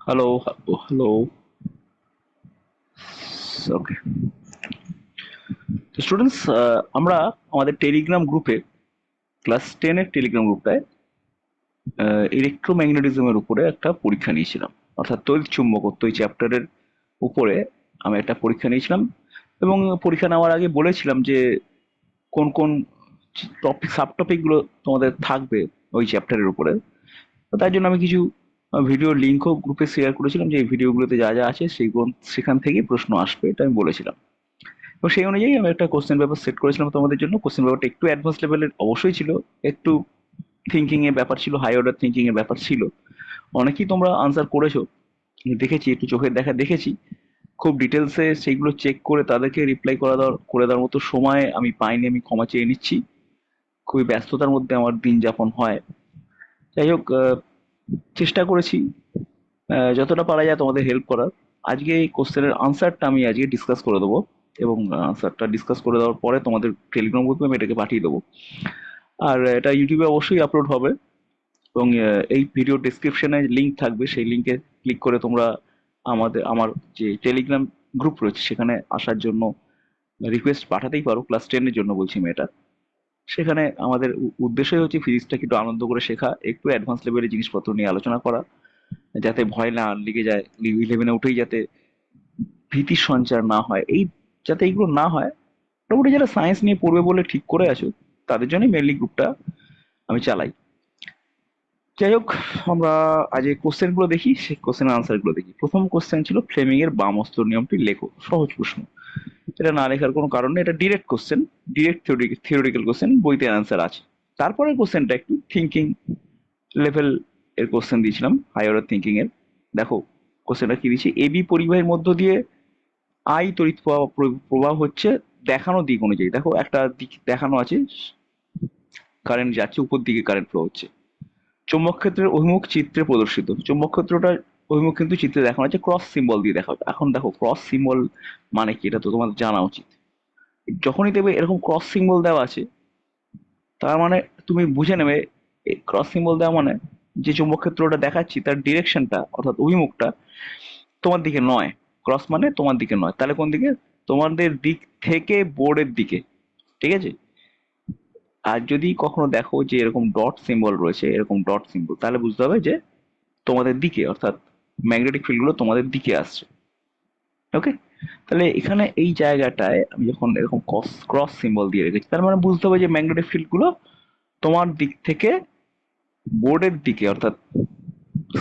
Hello, hello. ওকে। তো students, আমরা আমাদের টেলিগ্রাম গ্রুপে ক্লাস 10 এর টেলিগ্রাম গ্রুপটায় ইলেকট্রোম্যাগনেটিজমের উপরে একটা পরীক্ষা নিয়েছিলাম, অর্থাৎ তড়িৎ চুম্বকত্ব এই চ্যাপ্টারের উপরে আমি একটা পরীক্ষা নিয়েছিলাম। এবং পরীক্ষা নেওয়ার আগে বলেছিলাম যে কোন কোন টপিক সাব টপিকগুলো তোমাদের থাকবে ওই চ্যাপ্টারের উপরে। তো তাই জন্য আমি কিছু ভিডিও লিঙ্কও গ্রুপে শেয়ার করেছিলাম যে এই ভিডিওগুলোতে যা যা আছে সেইগুলো সেখান থেকেই প্রশ্ন আসবে, এটা আমি বলেছিলাম। এবং সেই অনুযায়ী আমি একটা কোশ্চেন পেপার সেট করেছিলাম তোমাদের জন্য। কোশ্চেন পেপারটা একটু অ্যাডভান্স লেভেলের অবশ্যই ছিল, একটু থিঙ্কিং এর ব্যাপার ছিল, হাই অর্ডার থিঙ্কিং এর ব্যাপার ছিল। অনেকেই তোমরা আনসার করেছো, দেখেছি, একটু চোখের দেখা দেখেছি। খুব ডিটেলসে সেইগুলো চেক করে তাদেরকে রিপ্লাই করে দেওয়ার মতো সময় আমি পাইনি, আমি ক্ষমা চেয়ে নিচ্ছি। খুবই ব্যস্ততার মধ্যে আমার দিন যাপন হয়। যাই হোক, চেষ্টা করেছি যতটা পারা যায় তোমাদের হেল্প করার। আজকে এই কোশ্চেনের আনসারটা আমি আজকে ডিসকাস করে দেবো, এবং আনসারটা ডিসকাস করে দেওয়ার পরে তোমাদের টেলিগ্রাম গ্রুপে আমি এটাকে পাঠিয়ে দেবো। আর এটা ইউটিউবে অবশ্যই আপলোড হবে, এবং এই ভিডিও ডেসক্রিপশনে লিংক থাকবে, সেই লিংকে ক্লিক করে তোমরা আমার যে টেলিগ্রাম গ্রুপ রয়েছে সেখানে আসার জন্য রিকোয়েস্ট পাঠাতেই পারো। ক্লাস 10 এর জন্য বলছি আমি এটা। সেখানে আমাদের উদ্দেশ্যই হচ্ছে ফিজিক্সটাকে একটু আনন্দ করে শেখা, একটু অ্যাডভান্স লেভেলের জিনিসপত্র নিয়ে আলোচনা করা, যাতে ভয় না লেগে যায়, 11-এ উঠেই যাতে ভীতির সঞ্চার না হয়, এই যাতে এইগুলো না হয়। মোটামুটি যারা সায়েন্স নিয়ে পড়বে বলে ঠিক করে আছো তাদের জন্যই মেনলি গ্রুপটা আমি চালাই। যাই হোক, আমরা আজ এই কোশ্চেন গুলো দেখি, সেই কোশ্চেনের আনসার গুলো দেখি। প্রথম কোশ্চেন ছিল ফ্লেমিং এর বাম হস্ত নিয়মটি লেখো। সহজ প্রশ্ন, এটা না লেখার কোনো কারণ নেই, এটা direct question, direct theoretical question, বইতে অ্যান্সার আছে। তারপরে কোশ্চেনটা একটু থিঙ্কিং লেভেল এর কোশ্চেন দিয়েছিলাম, হাই অর্ডার থিঙ্কিং এর। দেখো কোশ্চেনটা কি দিচ্ছি, এবি পরিবাহীর মধ্য দিয়ে আই তড়িৎ প্রবাহ প্রবাহ হচ্ছে দেখানো দিক অনুযায়ী। দেখো একটা দিক দেখানো আছে, কারেন্ট যাচ্ছে উপর দিকে, কারেন্ট ফ্লো হচ্ছে। চৌম্বক ক্ষেত্রের অভিমুখ চিত্রে প্রদর্শিত। চৌম্বক ক্ষেত্রটার অভিমুখ কিন্তু চিত্রে দেখানো আছে, ক্রস সিম্বল দিয়ে দেখা হচ্ছে। এখন দেখো ক্রস সিম্বল মানে কি, এটা তো তোমাদের জানা উচিত। যখনই দেখবে এরকম ক্রস সিম্বল দেওয়া আছে, তার মানে তুমি বুঝে নেবে ক্রস সিম্বল দেওয়া মানে যে চৌম্বক ক্ষেত্রটা দেখাচ্ছি তার ডিরেকশনটা অর্থাৎ অভিমুখটা তোমার দিকে নয়। ক্রস মানে তোমার দিকে নয়, তাহলে কোন দিকে? তোমাদের দিক থেকে বোর্ডের দিকে। ঠিক আছে? আর যদি কখনো দেখো যে এরকম ডট সিম্বল রয়েছে, এরকম ডট সিম্বল, তাহলে বুঝতে হবে যে তোমাদের দিকে, অর্থাৎ ম্যাগনেটিক ফিল্ড গুলো তোমাদের দিকে আসছে। ওকে? তাহলে এখানে এই জায়গাটায় আমি যখন এরকম ক্রস সিম্বল দিয়ে রেখেছি, তার মানে বুঝতে হবে যে ম্যাগনেটিক ফিল্ড গুলো তোমার দিক থেকে বোর্ডের দিকে, অর্থাৎ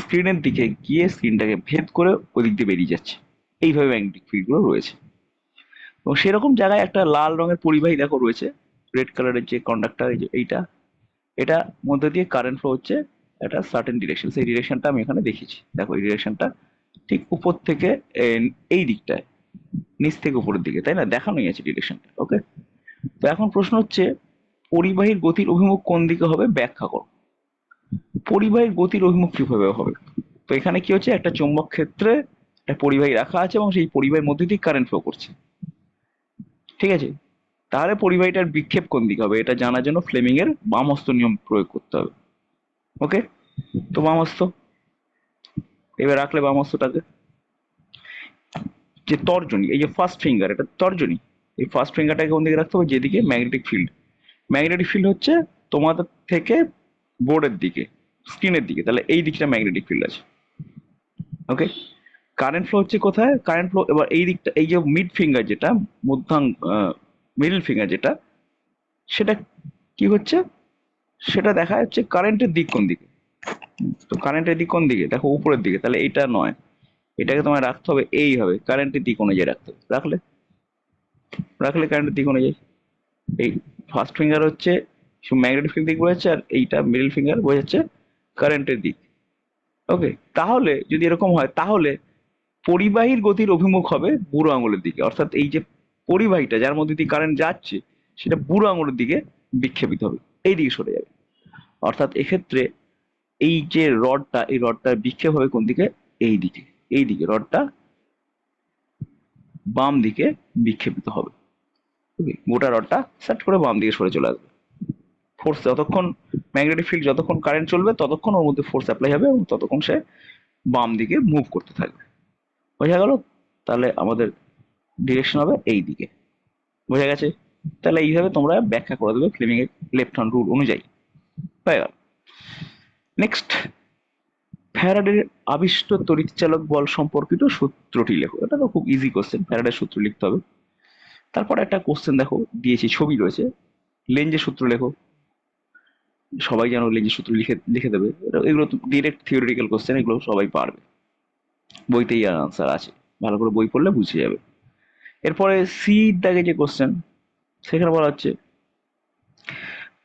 স্ক্রিনের দিকে গিয়ে স্ক্রিনটাকে ভেদ করে ওদিক দিয়ে বেরিয়ে যাচ্ছে। এইভাবে ম্যাগনেটিক ফিল্ড গুলো রয়েছে। এবং সেরকম জায়গায় একটা লাল রঙের পরিবাহী দেখো রয়েছে, রেড কালারের যে কন্ডাক্টর, এইটা, এটা মধ্যে দিয়ে কারেন্ট ফ্লো হচ্ছে একটা সার্টেন ডিরেকশন। সেই ডিরেকশনটা আমি এখানে দেখিয়েছি। দেখো এই ডিরেকশনটা ঠিক উপর থেকে এই দিকটায়, নিচ থেকে উপরের দিকে, তাই না? দেখানোই আছে ডিরেকশনটা। ওকে? তো এখন প্রশ্ন হচ্ছে পরিবাহীর গতির অভিমুখ কোন দিকে হবে ব্যাখ্যা করো। পরিবাহীর গতির অভিমুখ কিভাবে হবে? তো এখানে কি হচ্ছে, একটা চৌম্বক ক্ষেত্রে একটা পরিবাহী রাখা আছে এবং সেই পরিবাহীর মধ্যে দিয়ে কারেন্ট ফ্লো করছে। ঠিক আছে? তাহলে পরিবাহীটার বিক্ষেপ কোন দিকে হবে এটা জানার জন্য ফ্লেমিং এর বাম হস্ত নিয়ম প্রয়োগ করতে হবে। ওকে? তো বাম হস্ত, এবার রাখলে বাম হস্তটাকে, যে তর্জনী, এই যে ফার্স্ট ফিঙ্গার, এটা তর্জনী। এই ফার্স্ট ফিঙ্গারটাকে কোন দিকে রাখতে হবে? যেদিকে ম্যাগনেটিক ফিল্ড, ম্যাগনেটিক ফিল্ড হচ্ছে তোমাদের থেকে বোর্ডের দিকে, স্ক্রিনের দিকে, তাহলে এই দিকটা ম্যাগনেটিক ফিল্ড আছে। ওকে? কারেন্ট ফ্লো হচ্ছে কোথায়? কারেন্ট ফ্লো এবার এই দিকটা, এই যে মিড ফিঙ্গার যেটা, মধ্যাং মিডল ফিঙ্গার যেটা, সেটা কি হচ্ছে, সেটা দেখা যাচ্ছে কারেন্টের দিক কোন দিকে। তো কারেন্টের দিক কোন দিকে? দেখো উপরের দিকে, তাহলে এইটা নয়, এটাকে তোমায় রাখতে হবে এই হবে, কারেন্টের দিক অনুযায়ী রাখতে হবে। রাখলে, রাখলে কারেন্টের দিক অনুযায়ী এই ফার্স্ট ফিঙ্গার হচ্ছে ম্যাগনেটিক ফিল্ড দিক বোঝাচ্ছে, আর এইটা মিডল ফিঙ্গার বোঝাচ্ছে কারেন্টের দিক। ওকে? তাহলে যদি এরকম হয়, তাহলে পরিবাহীর গতির অভিমুখ হবে বুড়ো আঙুলের দিকে, অর্থাৎ এই যে পরিবাহীটা যার মধ্যে দিয়ে কারেন্ট যাচ্ছে সেটা বুড়ো আঙুলের দিকে বিক্ষেপিত হবে, এই দিকে সরে যাবে। অর্থাৎ এক্ষেত্রে এই যে রডটা, এই রডটার বিক্ষেপ হবে কোন দিকে? এই দিকে, এই দিকে রডটা বাম দিকে বিক্ষেপিত হবে। ওকে? গোটা রডটা সেট করে বাম দিকে সরে চলে আসবে। ফোর্স যতক্ষণ, ম্যাগনেটিক ফিল্ড যতক্ষণ কারেন্ট চলবে ততক্ষণ ওর মধ্যে ফোর্স অ্যাপ্লাই হবে এবং ততক্ষণ সে বাম দিকে মুভ করতে থাকবে। বোঝা গেল? তাহলে আমাদের ডিরেকশন হবে এই দিকে। বোঝা গেছে? তাহলে এইভাবে তোমরা ব্যাখ্যা করে দেবে ফ্লেমিং এর লেফট হ্যান্ড রুল অনুযায়ী। হয়ে গেল। নেক্সট, ফ্যারাডের আবিষ্ট তড়িৎচালক বল সম্পর্কিত সূত্রটি লেখো। এটা তো খুব ইজি কোশ্চেন, ফ্যারাডের সূত্র লিখতে হবে। তারপর একটা কোশ্চেন দেখো দিয়েছি, ছবি রয়েছে, লেঞ্জের সূত্র লেখো। সবাই যেন লেঞ্জের সূত্র লিখে লিখে দেবে। এগুলো ডিরেক্ট থিওরিটিক্যাল কোশ্চেন, এগুলো সবাই পারবে, বইতেই আর আনসার আছে, ভালো করে বই পড়লে বুঝে যাবে। এরপরে সি দাগে যে কোশ্চেন, সেখানে বলা হচ্ছে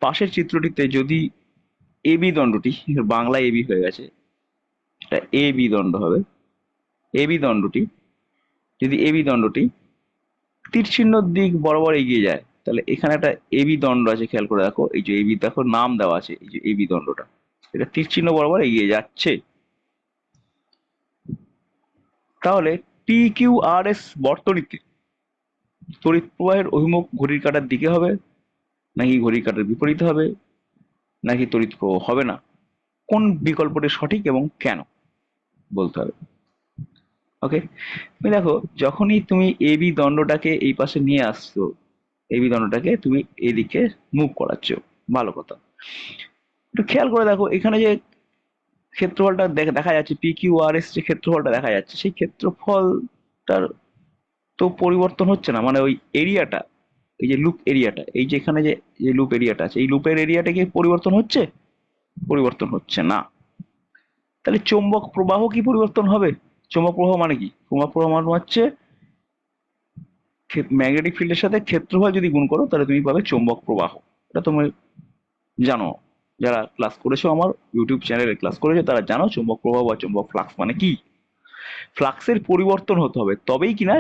পাশের চিত্রটিতে যদি এবি দণ্ডটি, বাংলা এবি হয়ে গেছে, এটা এবি দণ্ড হবে, এবি দণ্ডটি যদি এবি দণ্ডটি তীর চিহ্ন দিক বরাবর এগিয়ে যায়, তাহলে এখানে একটা এবি দণ্ড আছে, খেয়াল করে দেখো, এই যে এবি, দেখো নাম দেওয়া আছে, এই যে এবি দণ্ডটা, এটা তীর চিহ্ন বরাবর এগিয়ে যাচ্ছে। তাহলে পি কিউ আর এস বর্তনীতে তড়িৎ প্রবাহের অভিমুখ ঘড়ির কাঁটার দিকে হবে, নাকি ঘড়ির কাঁটার বিপরীতে হবে, নাকি তড়িৎ প্রবাহ হবে না, কোন বিকল্পটি সঠিক এবং কেন বলতে হবে। ওকে, তুমি দেখো যখনই তুমি এবি দণ্ডটাকে এই পাশে নিয়ে আসছো, এবি দণ্ডটাকে তুমি এদিকে মুভ করাচ্ছ, ভালো কথা। একটু খেয়াল করে দেখো এখানে যে ক্ষেত্রফলটা দেখা যাচ্ছে, পি কিউ আর এস যে ক্ষেত্রফলটা দেখা যাচ্ছে, সেই ক্ষেত্রফলটার তো পরিবর্তন হচ্ছে না, মানে ওই এরিয়াটা, এই যে লুপ এরিয়াটা, এই যে এখানে যে লুপ এরিয়াটা আছে, এই লুপের এরিয়াটা কি পরিবর্তন হচ্ছে? পরিবর্তন হচ্ছে না। তাহলে চৌম্বক প্রবাহ কি পরিবর্তন হবে? চৌম্বক প্রবাহ মানে কি? চৌম্বক প্রবাহ মানে হচ্ছে ম্যাগনেটিক ফিল্ডের সাথে ক্ষেত্রফল যদি গুণ করো তাহলে তুমি পাবে চৌম্বক প্রবাহ। এটা তুমি জানো, যারা ক্লাস করেছো, আমার ইউটিউব চ্যানেলে ক্লাস করেছো, তারা জানো চৌম্বক প্রবাহ বা চৌম্বক ফ্লাক্স মানে কি। ফ্লাক্সের পরিবর্তন হতে হবে তবেই কিনা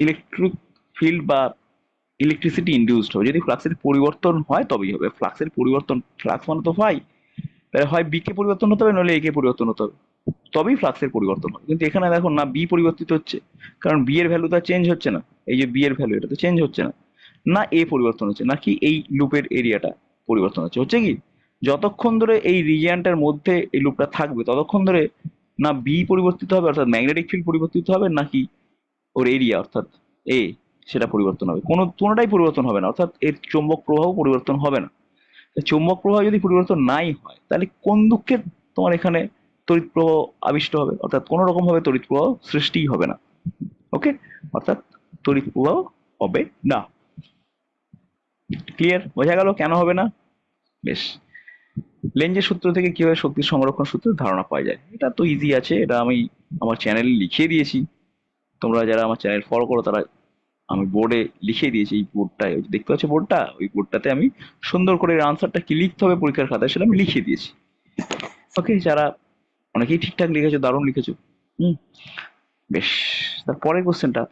ইলেকট্রিক ফিল্ড বা ইলেকট্রিসিটি ইন্ডিউসড হবে। যদি ফ্লাক্সের পরিবর্তন হয় তবেই হবে। ফ্লাক্সের পরিবর্তন, ফ্লাক্স মানে তো ফাই, তাহলে হয় বি কে পরিবর্তন হতে হবে, নইলে এ কে পরিবর্তন হতে হবে, তবেই ফ্লাক্সের পরিবর্তন হবে। কিন্তু এখানে দেখো না, বি পরিবর্তিত হচ্ছে, কারণ বি এর ভ্যালু তো চেঞ্জ হচ্ছে না, এই যে বি এর ভ্যালু এটা তো চেঞ্জ হচ্ছে না, না এ পরিবর্তন হচ্ছে, নাকি এই লুপের এরিয়াটা পরিবর্তন হচ্ছে। হচ্ছে কি, যতক্ষণ ধরে এই রিজিয়নটার মধ্যে এই লুপটা থাকবে ততক্ষণ ধরে না বি পরিবর্তিত হবে অর্থাৎ ম্যাগনেটিক ফিল্ড পরিবর্তিত হবে, নাকি ওর এরিয়া অর্থাৎ এ, সেটা পরিবর্তন হবে। কোনোটাই পরিবর্তন হবে না, অর্থাৎ এর চৌম্বক প্রবাহ পরিবর্তন হবে না। চৌম্বক প্রবাহ যদি পরিবর্তন নাই হয় তাহলে কোন দুঃখে তোমার এখানে তড়িৎ প্রবাহ আবিষ্ট হবে, অর্থাৎ কোনো রকম ভাবে তড়িৎ প্রবাহ সৃষ্টিই হবে না। ওকে, অর্থাৎ তড়িৎ প্রবাহ হবে না। ক্লিয়ার? বোঝা গেল কেন হবে না? বেশ। লেঞ্জের সূত্র থেকে কিভাবে শক্তি সংরক্ষণ সূত্রের ধারণা পাওয়া যায়, এটা তো ইজি আছে, এটা আমি আমার চ্যানেলে লিখিয়ে দিয়েছি। তোমরা যারা আমার চ্যানেল ফলো করো তারা, আমি বোর্ডে লিখে দিয়েছি, এই বোর্ডটায় দেখতে পাচ্ছ বোর্ডটা, ওই বোর্ডটাতে আমি সুন্দর করে এর আনসারটা কি লিখতে হবে পরীক্ষার খাতায় সেটা আমি লিখে দিয়েছি। ওকে, যারা অনেকেই ঠিকঠাক লিখেছো, দারুণ লিখেছো। হুম, বেশ। তারপরের কোশ্চেনটা,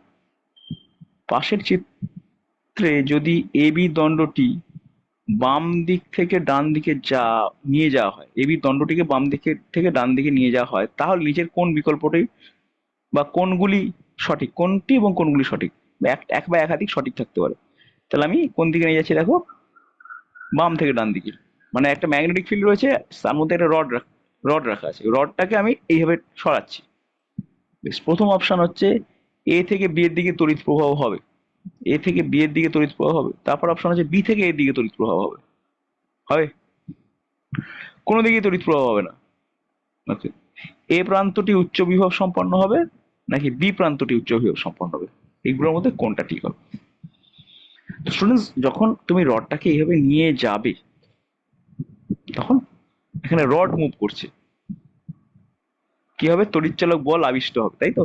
পাশের চিত্রে যদি এবি দণ্ডটি বাম দিক থেকে ডান দিকে নিয়ে যাওয়া হয়, এবি দণ্ডটিকে বাম দিকে থেকে ডান দিকে নিয়ে যাওয়া হয়, তাহলে নিচের কোন বিকল্পটি বা কোনগুলি সঠিক, কোনটি এবং কোনগুলি সঠিক, এক বা একাধিক সঠিক থাকতে পারে। তাহলে আমি কোন দিকে নিয়ে যাচ্ছি দেখো, বাম থেকে ডান দিকে, মানে একটা ম্যাগনেটিক ফিল্ড রয়েছে, তার মধ্যে একটা রড রাখা আছে, রডটাকে আমি এইভাবে সরাচ্ছি। বেশ, প্রথম অপশন হচ্ছে এ থেকে বি এর দিকে তড়িৎ প্রবাহ হবে, এ থেকে বি এর দিকে তড়িৎ প্রবাহ হবে। তারপর অপশন হচ্ছে বি থেকে এর দিকে তড়িৎ প্রবাহ হবে, হবে কোনো দিকে তড়িৎ প্রবাহ হবে না। ওকে, এ প্রান্তটি উচ্চ বিভব সম্পন্ন হবে, নাকি বি প্রান্তটি উচ্চ বিভব সম্পন্ন হবে, এইগুলোর মধ্যে কোনটা ঠিক হবে? স্টুডেন্টস, যখন তুমি রডটাকে এইভাবে নিয়ে যাবে তখন এখানে রড মুভ করছে, কি হবে? তড়িৎচালক বল আবিষ্ট হবে, তাই তো?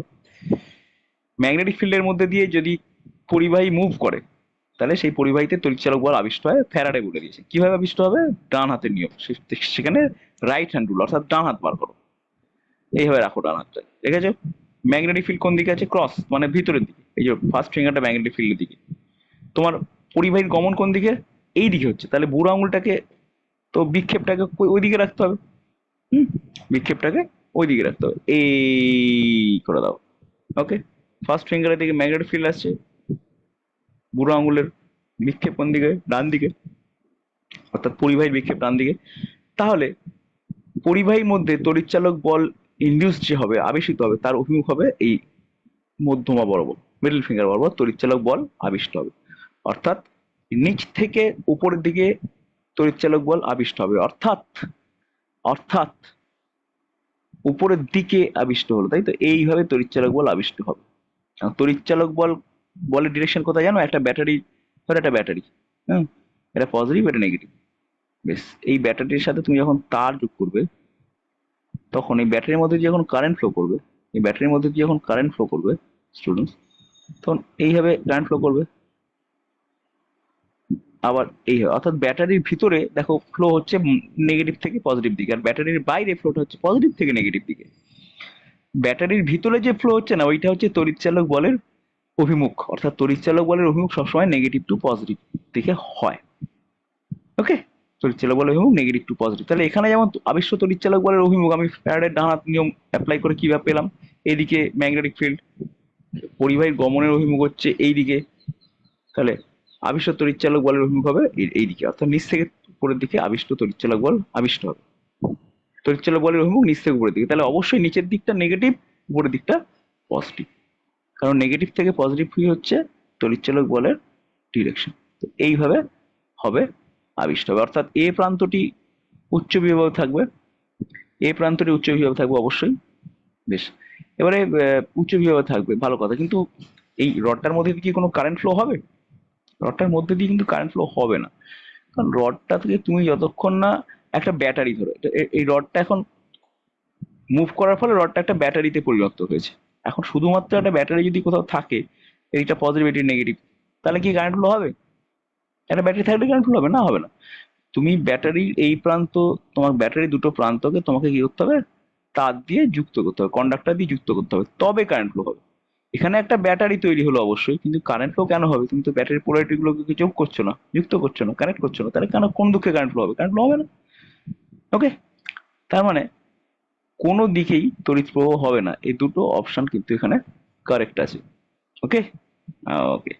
ম্যাগনেটিক ফিল্ডের মধ্যে দিয়ে যদি পরিবাহী মুভ করে তাহলে সেই পরিবাহীতে তড়িৎচালক বল আবিষ্ট হয়। ফ্যারাডে বলে দিয়েছে কিভাবে আবিষ্ট হবে, ডান হাতের নিয়ম, সেখানে রাইট হ্যান্ড রুল, অর্থাৎ ডান হাত বার করো, এইভাবে রাখো ডান হাতটা, ঠিক আছে? ম্যাগনেটিক ফিল্ড কোন দিকে আছে? ক্রস, মানে ভিতরের দিকে, এই যে ফার্স্ট ফিঙ্গারটা ম্যাগনেটিক ফিল্ডের দিকে। তোমার পরিবাহীর গমন কোন দিকে? এই দিকে হচ্ছে, তাহলে বুড়ো আঙুলটাকে, তো বিক্ষেপটাকে ওই দিকে রাখতে হবে। হুম, বিক্ষেপটাকে ওই দিকে রাখতে হবে, এই করে দাও। ওকে, ফার্স্ট ফিঙ্গারের দিকে ম্যাগনেটিক ফিল্ড আসছে, বুড়ো আঙুলের বিক্ষেপ কোন দিকে? ডান দিকে, অর্থাৎ পরিবাহীর বিক্ষেপ ডান দিকে। তাহলে পরিবাহীর মধ্যে তড়িৎচালক বল ইনডিউস যে হবে, আবেশিত হবে, তার অভিমুখ হবে এই মধ্যমা বরাবর, মিডল ফিঙ্গার বরাবর তড়িৎচালক বল আবিষ্ট হবে। অর্থাৎ নিচ থেকে উপরের দিকে তড়িৎচালক বল আবিষ্ট হবে, অর্থাৎ অর্থাৎ উপরের দিকে আবিষ্ট হলো, তাই তো? এইভাবে তড়িৎচালক বল আবিষ্ট হবে। তড়িৎচালক বলের ডিরেকশন কোথায় জানো? একটা ব্যাটারি, ধরো একটা ব্যাটারি, হ্যাঁ, এটা পজিটিভ, এটা নেগেটিভ। বেশ, এই ব্যাটারির সাথে তুমি যখন তার যোগ করবে, তখন এই ব্যাটারির মধ্যে যখন কারেন্ট ফ্লো করবে, এই ব্যাটারির মধ্যে দিয়ে যখন কারেন্ট ফ্লো করবে স্টুডেন্টস, তখন এইভাবে কারেন্ট ফ্লো করবে। আবার এইভাবে, অর্থাৎ ব্যাটারির ভিতরে দেখো ফ্লো হচ্ছে নেগেটিভ থেকে পজিটিভ দিকে, আর ব্যাটারির বাইরে ফ্লোটা হচ্ছে পজিটিভ থেকে নেগেটিভ দিকে। ব্যাটারির ভিতরে যে ফ্লো হচ্ছে না, ওইটা হচ্ছে তড়িৎচালক বলের অভিমুখ, অর্থাৎ তড়িৎচালক বলের অভিমুখ সবসময় নেগেটিভ টু পজিটিভ দিকে হয়। ওকে, তড়িৎচালক বলের অভিমুখ নেগেটিভ টু পজিটিভ। তাহলে এখানে যেমন আবিষ্ট তড়িৎচালক বলের অভিমুখ আমি ফ্যারাডের ডান হাত নিয়ম অ্যাপ্লাই করে কিভাবে পেলাম, এইদিকে ম্যাগনেটিক ফিল্ড, পরিবাহীর গমনের অভিমুখ হচ্ছে এইদিকে, তাহলে আবিষ্ট তড়িৎচালক বলের অভিমুখ হবে এইদিকে, অর্থাৎ নিচ থেকে উপরের দিকে আবিষ্ট তড়িৎচালক বল আবিষ্ট হবে। তড়িৎচালক বলের অভিমুখ নিচ থেকে উপরের দিকে, তাহলে অবশ্যই নিচের দিকটা নেগেটিভ, উপরের দিকটা পজিটিভ, কারণ নেগেটিভ থেকে পজিটিভ হচ্ছে তড়িৎচালক বলের ডিরেকশন। তো এইভাবে হবে আবিষ্ট হবে, অর্থাৎ এ প্রান্তটি উচ্চ বিভব থাকবে, এ প্রান্তটি উচ্চ বিভব থাকবে অবশ্যই। বেশ, এবারে উচ্চ বিভব থাকবে, ভালো কথা, কিন্তু এই রডটার মধ্যে কি কোনো কারেন্ট ফ্লো হবে? রডটার মধ্যে দিয়ে কিন্তু কারেন্ট ফ্লো হবে না, কারণ রডটা থেকে তুমি যতক্ষণ না একটা ব্যাটারি, ধরো এই রডটা এখন মুভ করার ফলে রডটা একটা ব্যাটারিতে পরিণত হয়েছে। এখন শুধুমাত্র একটা ব্যাটারি যদি কোথাও থাকে, এইটা পজিটিভ এটি নেগেটিভ, তাহলে কি কারেন্ট ফ্লো হবে? একটা ব্যাটারি থাকলে কারেন্ট ফ্লো হবে না? হবে না। তুমি ব্যাটারির এই প্রান্ত, তোমার ব্যাটারি দুটো প্রান্তকে তোমাকে কি করতে হবে? তার দিয়ে যুক্ত করতে হবে, কন্ডাক্টর দিয়ে যুক্ত করতে হবে, তবে কারেন্ট ফ্লো হবে। এখানে একটা ব্যাটারি তৈরি হলো অবশ্যই, কিন্তু কারেন্ট ফ্লো কেন হবে? তুমি তো ব্যাটারির পোলারিটি গুলোকে যোগ করছো না, যুক্ত করছো না, কানেক্ট করছো না, তাহলে কেন, কোন দিকে কারেন্ট ফ্লো হবে? কারেন্ট ফ্লো হবে না। ওকে, তার মানে কোনো দিকেই তড়িৎ প্রবাহ হবে না, এই দুটো অপশন কিন্তু এখানে কারেক্ট আছে। ওকে, ওকে।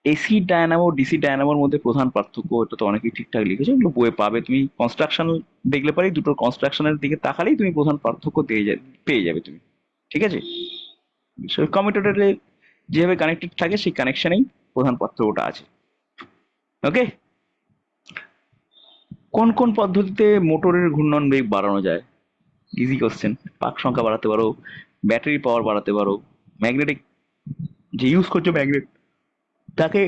এসি ডায়নামো ডিসি ডায়নামোর মধ্যে প্রধান পার্থক্য, এটা তো অনেকেই ঠিকঠাক লিখেছে, এগুলো বইয়ে পাবে, তুমি কনস্ট্রাকশন দেখলে পারেই, দুটো কনস্ট্রাকশনের দিকে তাকালেই তুমি প্রধান পার্থক্য পেয়ে যাবে তুমি। ঠিক আছে, কমিউটেটরে যেভাবে কানেক্টেড থাকে সেই কানেকশনেই প্রধান পার্থক্যটা আছে। ওকে, কোন কোন পদ্ধতিতে মোটরের ঘূর্ণন বেগ বাড়ানো যায়? Easy question. পাক সংখ্যা বাড়াতে পারো, ব্যাটারি পাওয়ার বাড়াতে পারো, ম্যাগনেটিক যে ইউজ করছো ম্যাগনেট, তাকে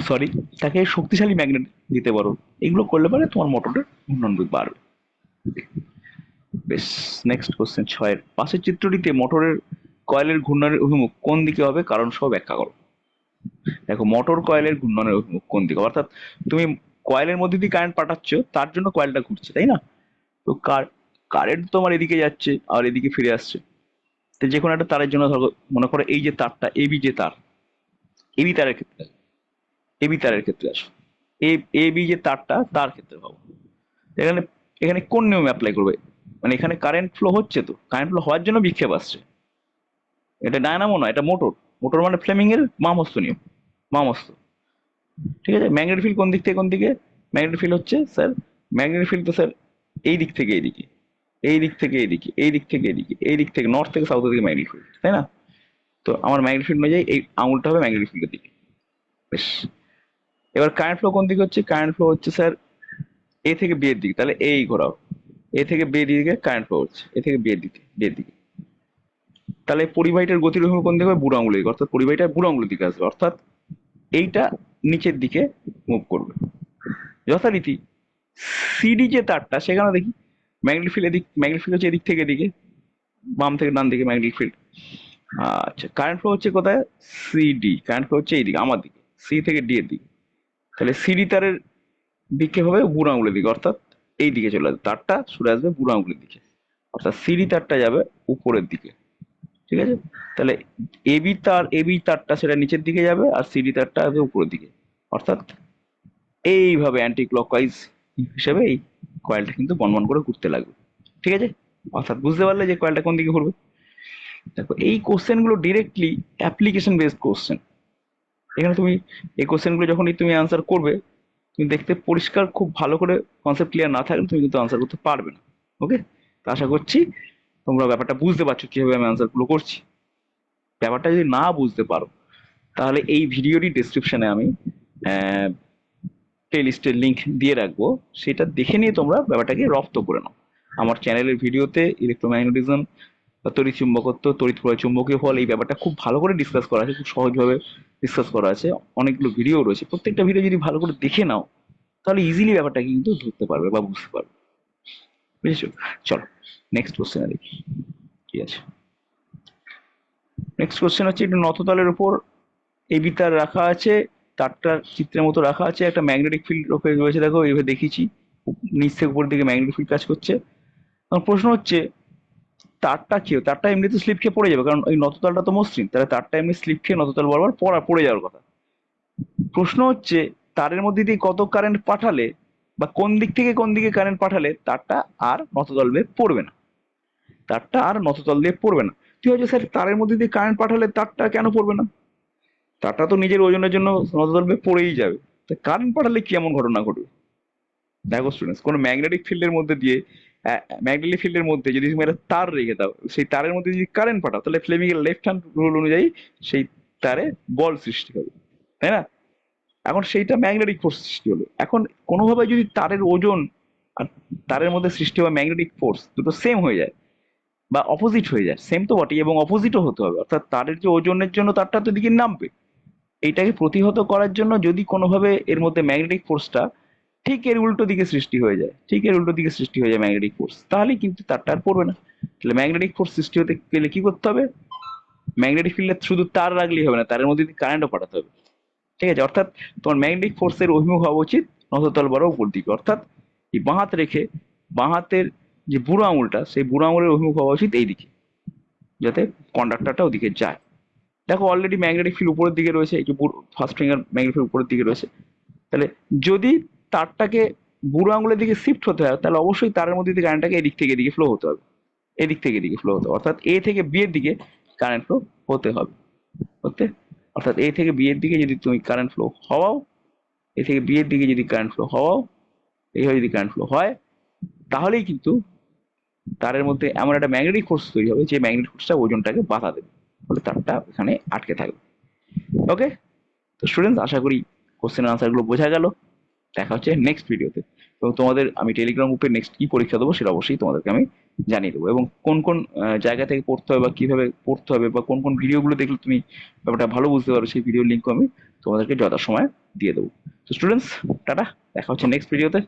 সরি তাকে শক্তিশালী ম্যাগনেট দিতে পারো। এগুলো করলে পারে তোমার মোটরের ঘূর্ণন বেগ বাড়বে। বেশ, নেক্সট কোশ্চেন 6 পাশের চিত্রটিতে মোটরের কয়েলের ঘূর্ণনের অভিমুখ কোন দিকে হবে কারণ সহ ব্যাখ্যা করো। দেখো, মোটর কয়েলের ঘূর্ণনের অভিমুখ কোন দিকে, অর্থাৎ তুমি কয়েলের মধ্যে দিয়ে কারেন্ট পাঠাচ্ছ, তার জন্য কয়েলটা ঘুরছে, তাই না? তো কারেন্ট তোমার এদিকে যাচ্ছে আর এদিকে ফিরে আসছে। তো যে কোনো একটা তারের জন্য ধরো, মনে করো এই যে তারটা এবি, যে তার এবি তারের ক্ষেত্রে, এবি তারের ক্ষেত্রে আসো, এবি যে তারটা, তার ক্ষেত্রে ভাবো। এখানে এখানে কোন নিয়ম অ্যাপ্লাই করবে? মানে এখানে কারেন্ট ফ্লো হচ্ছে, তো কারেন্ট ফ্লো হওয়ার জন্য বিক্ষেপ আসছে। এটা ডায়নামো না, এটা মোটর। মোটর মানে ফ্লেমিং এর বামহস্ত নিয়ম, বামহস্ত। ঠিক আছে, ম্যাগনেটিক ফিল্ড কোন দিক থেকে কোন দিকে? ম্যাগনেটিক ফিল্ড হচ্ছে স্যার, ম্যাগনেটিক ফিল্ড তো স্যার এই দিক থেকে এইদিকে, এই দিক থেকে এইদিকে, এই দিক থেকে এইদিকে, এই দিক থেকে নর্থ থেকে সাউথের দিকে ম্যাগনেটিক ফিল্ড, তাই না? তো আমার ম্যাগনেটিক ফিল্ড অনুযায়ী এই আঙুলটা হবে ম্যাগনেটিক ফিল্ডের দিকে। বেশ, এবার কারেন্ট ফ্লো কোন দিকে হচ্ছে? কারেন্ট ফ্লো হচ্ছে স্যার এ থেকে বি এর দিকে, তাহলে এই ঘোরাও, এ থেকে বি এর দিকে কারেন্ট ফ্লো হচ্ছে, এ থেকে বি এর দিকে, বি এর দিকে। তাহলে পরিবাহীটার গতির অভিমুখ কোন দিকে হবে? বুড়ো আঙুলের দিকে, অর্থাৎ পরিবাহীটা বুড়ো আঙুলের দিকে আসবে, অর্থাৎ এইটা নিচের দিকে মুভ করবে। যথারীতি সিডি যে তারটা, সেখানে দেখি ম্যাগনেটিক ফিল্ড এদিক, ম্যাগনেটিক ফিল্ড হচ্ছে এদিক থেকে এদিকে, বাম থেকে ডান দিকে ম্যাগনেটিক ফিল্ড। আচ্ছা, কারেন্ট ফ্লো হচ্ছে কোথায়? সিডি, কারেন্ট ফ্লো হচ্ছে এইদিকে আমার দিকে, সি থেকে ডি এর দিকে। তাহলে সিডি তারের বিক্ষেপ হবে বুড়ো আঙুলের দিকে, অর্থাৎ এই দিকে চলে আসবে, তারটা সরে আসবে বুড়ো আঙুলের দিকে, অর্থাৎ সিডি তারটা যাবে উপরের দিকে। ঠিক আছে, তাহলে এবি তারটা সেটা নিচের দিকে যাবে, আর সিডি তারটা আসবে উপরের দিকে, অর্থাৎ এইভাবে অ্যান্টি ক্লকওয়াইজ হিসেবে এই কয়েলটা কিন্তু বনবন করে ঘুরতে লাগবে। ঠিক আছে, অর্থাৎ বুঝতে পারলে যে কয়েলটা কোন দিকে ঘুরবে। দেখো, এই কোশ্চেন গুলো ডিরেক্টলি অ্যাপ্লিকেশন বেসড কোশ্চেন। এখানে তুমি এই কোশ্চেন গুলো যখনই তুমি আনসার করবে, তুমি দেখতে পরিষ্কার, খুব ভালো করে কনসেপ্ট ক্লিয়ার না থাকলে তুমি কিন্তু আনসার করতে পারবে না। ওকে, তা আশা করছি তোমরা ব্যাপারটা বুঝতে পারছো কিভাবে আমি আনসার গুলো করছি। ব্যাপারটা যদি না বুঝতে পারো তাহলে এই ভিডিওটি ডেসক্রিপশনে আমি প্লে লিস্টের লিঙ্ক দিয়ে রাখবো, সেটা দেখে নিয়ে তোমরা ব্যাপারটাকে রপ্ত করে নাও। আমার চ্যানেলের ভিডিওতে ইলেকট্রোম্যাগনেটিজম বা তড়িৎ চুম্বকত্ব, তড়িৎ প্রবাহ, চুম্বকীয় ফল, এই ব্যাপারটা খুব ভালো করে ডিসকাস করা আছে, খুব সহজভাবে ডিসকাস করা আছে। অনেকগুলো ভিডিও রয়েছে, প্রত্যেকটা ভিডিও যদি ভালো করে দেখে নাও তাহলে ইজিলি ব্যাপারটা কিন্তু ধরতে পারবে বা বুঝতে পারবে। বুঝেছো? চলো নেক্সট কোশ্চেনে দেখি কি আছে। নেক্সট কোশ্চেন হচ্ছে, একটু নততলের উপর এবি তার রাখা আছে, তারটা চিত্রের মতো রাখা আছে, একটা ম্যাগনেটিক ফিল্ড ওকে রয়েছে, দেখো এইভাবে দেখিয়েছি, নিচ থেকে উপর দিকে ম্যাগনেটিক ফিল্ড কাজ করছে। আমার প্রশ্ন হচ্ছে তারটা খেয়ে, তারটা এমনিতে স্লিপ খেয়ে পড়ে যাবে, কারণ ওই নততলটা তো মসৃণ, তাহলে তারটা এমনি স্লিপ খেয়ে নততল বরাবর পড়ে যাওয়ার কথা। প্রশ্ন হচ্ছে তারের মধ্যে দিয়ে কত কারেন্ট পাঠালে বা কোন দিক থেকে কোন দিকে কারেন্ট পাঠালে তারটা আর নততল দিয়ে পড়বে না, তারটা আর নততল দিয়ে পড়বে না। কি হয়েছে স্যার, তারের মধ্যে দিয়ে কারেন্ট পাঠালে তারটা কেন পড়বে না? তারটা তো নিজের ওজনের জন্য নততল দিয়ে পড়েই যাবে, তো কারেন্ট পাঠালে কি এমন ঘটনা ঘটবে? দেখো স্টুডেন্টস, কোনো ম্যাগনেটিক ফিল্ডের মধ্যে দিয়ে, ম্যাগনেটিক ফিল্ডের মধ্যে যদি তুমি একটা তার রেখে দাও, সেই তারের মধ্যে যদি কারেন্ট পাঠাও, তাহলে ফ্লেমিং এর লেফট হ্যান্ড রুল অনুযায়ী সেই তারে বল সৃষ্টি হবে, তাই না? এখন সেইটা ম্যাগনেটিক ফোর্স সৃষ্টি হলো। এখন কোনোভাবে যদি তারের ওজন আর তারের মধ্যে সৃষ্টি হওয়া ম্যাগনেটিক ফোর্স দুটো সেম হয়ে যায় বা অপোজিট হয়ে যায়, সেম তো বটেই এবং অপোজিটও হতে হবে, অর্থাৎ তারের যে ওজনের জন্য তারটা তো দিকে নামবে, এইটাকে প্রতিহত করার জন্য যদি কোনোভাবে এর মধ্যে ম্যাগনেটিক ফোর্সটা ঠিক এর উল্টো দিকে সৃষ্টি হয়ে যায়, ঠিক এর উল্টো দিকে সৃষ্টি হয়ে যায় ম্যাগনেটিক ফোর্স, তাহলে কিন্তু তারটা আর পড়বে না। তাহলে ম্যাগনেটিক ফোর্স সৃষ্টি হতে গেলে কি করতে হবে? ম্যাগনেটিক ফিল্ডে শুধু তার রাখলেই হবে না, তারের মধ্যে কারেন্টও পাঠাতে হবে। ঠিক আছে? অর্থাৎ তোমার ম্যাগনেটিক ফোর্সের অভিমুখ হওয়া উচিত নততল বরাবর উপর দিকে, অর্থাৎ এই বাঁ হাত রেখে বাঁ হাতের যে বুড়ো আঙুলটা, সেই বুড়ো আঙুলের অভিমুখ হওয়া উচিত এই দিকে, যাতে কন্ডাক্টরটা ওদিকে যায়। দেখো অলরেডি ম্যাগনেটিক ফিল্ড উপরের দিকে রয়েছে, এই যে ফার্স্ট ফিঙ্গার ম্যাগনেটিক ফিল্ড উপরের দিকে রয়েছে। তাহলে যদি তারটাকে বুড়ো আঙুলের দিকে শিফট হতে হয়, তাহলে অবশ্যই তারের মধ্যে দিয়ে কারেন্টটাকে এদিক থেকে এদিকে ফ্লো হতে হবে, এদিক থেকে এদিকে ফ্লো হতে হবে, অর্থাৎ এ থেকে বি এর দিকে কারেন্ট ফ্লো হতে হবে, হতে, অর্থাৎ এ থেকে বি এর দিকে যদি তুমি কারেন্ট ফ্লো হওয়াও, এ থেকে বি এর দিকে যদি কারেন্ট ফ্লো হওয়াও, এইভাবে যদি কারেন্ট ফ্লো হয়, তাহলেই কিন্তু তারের মধ্যে এমন একটা ম্যাগনেটিক ফোর্স তৈরি হবে যে ম্যাগনেটিক ফোর্সটা ওজনটাকে বাধা দেবে, ফলে তারটা এখানে আটকে থাকবে। ওকে, তো স্টুডেন্টস আশা করি কোশ্চেনের আনসারগুলো বোঝা গেল। দেখা হচ্ছে নেক্সট ভিডিওতে। এবং তোমাদের আমি টেলিগ্রাম গ্রুপে নেক্সট কি পরীক্ষা দেবো সেটা অবশ্যই তোমাদেরকে আমি জানিয়ে দেবো, এবং কোন কোন জায়গা থেকে পড়তে হবে বা কিভাবে পড়তে হবে বা কোন কোন ভিডিওগুলো দেখলে তুমি ব্যাপারটা ভালো বুঝতে পারো, সেই ভিডিওর লিঙ্কও আমি তোমাদেরকে যথাসময়ে দিয়ে দেবো। তো স্টুডেন্টস টাটা, দেখা হচ্ছে নেক্সট ভিডিওতে।